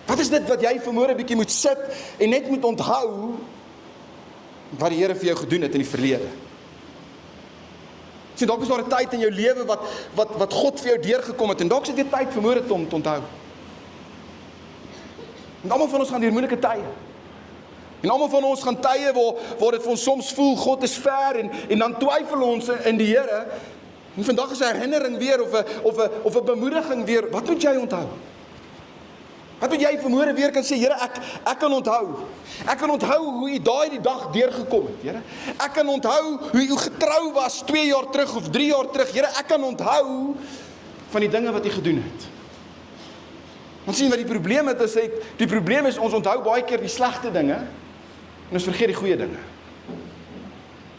Wat is dit wat jy vanmôre 'n bietjie moet sit en net moet onthou wat die Here vir jou gedoen het in die verlede? Sien, dalk is daar 'n tyd in jou lewe wat God vir jou deurgekom het en dalk is dit weer tyd vanmôre om te onthou. En almal van ons gaan deur moeilike tye. En almal van ons gaan tye waar dit vir ons soms voel God is ver en dan twyfel ons in die Here. En vandag is 'n herinnering weer of 'n bemoediging weer. Wat moet jy onthou? Wat moet jy vanmôre weer kan sê, Here, ek kan onthou. Ek kan onthou hoe U daai die dag deurgekom het, Here. Ek kan onthou hoe U getrou was 2 jaar terug of 3 jaar terug. Here, ek kan onthou van die dinge wat U gedoen het. Ons sien wat die probleem het is, die probleem is ons onthou baie keer die slegte dinge en ons vergeet die goeie dinge.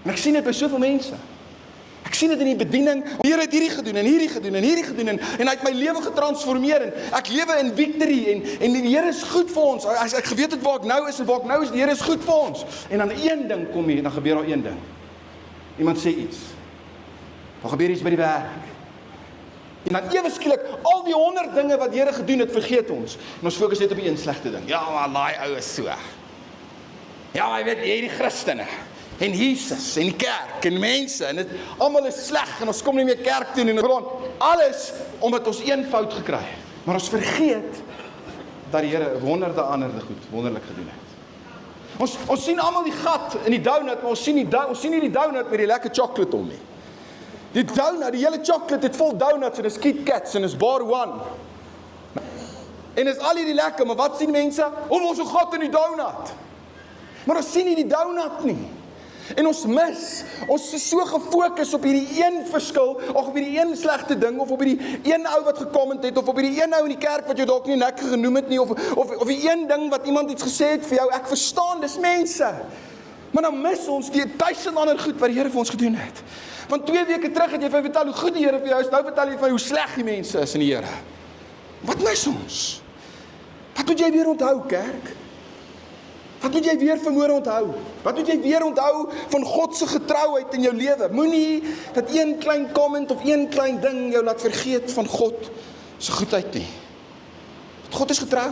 En ek sien dit by soveel mense. Ek sien dit in die bediening. Die Here het hierdie gedoen en hierdie gedoen en hierdie gedoen en hy het my lewe getransformeer en ek lewe in victory en die Here is goed vir ons. As ek geweet het waar ek nou is en waar ek nou is, die Here is goed vir ons. En dan een ding kom hier en dan gebeur daar een ding. Iemand sê iets. Daar gebeur iets by die werk. En dan ewe skielik al die 100 dinge wat die Here gedoen het, vergeet ons. En ons fokus net op die een slegte ding. Ja, maar daai ou is so. Ja, maar jy weet, hierdie Christene en Jesus en die kerk en mense en dit almal is sleg en ons kom nie meer kerk toe en grond. Alles omdat ons een fout gekry het. Maar ons vergeet dat die Here honderde ander goed wonderlik gedoen het. Ons sien almal die gat in die donut, maar ons sien nie die donut met die lekker chocolate om nie. Die donut, die hele chocolate het vol donuts en is Kit Kats en is bar one. En is al hierdie lekker, maar wat sien mense? Ons so gat in die donut. Maar ons sien nie die donut nie. En ons is so gefokus op hierdie een verskil, of op hierdie een slegte ding, of op hierdie een ou wat gekomment het, of op hierdie een ou in die kerk wat jou dalk nie lekker genoem het nie, of die een ding wat iemand iets gesê het vir jou. Ek verstaan, dis mense. Maar dan mis ons die 1000 ander goed wat die Here vir ons gedoen het. Want 2 weke terug het jy vir my vertel hoe goed die Here vir jou is, nou vertel jy vir my hoe sleg die mense is in die Here. Wat mis ons? Wat moet jy weer onthou, kerk? Wat moet jy weer vanmôre onthou? Wat moet jy weer onthou van God se getrouheid in jou lewe? Moenie dat een klein comment of een klein ding jou laat vergeet van God se goedheid nie. God is getrou.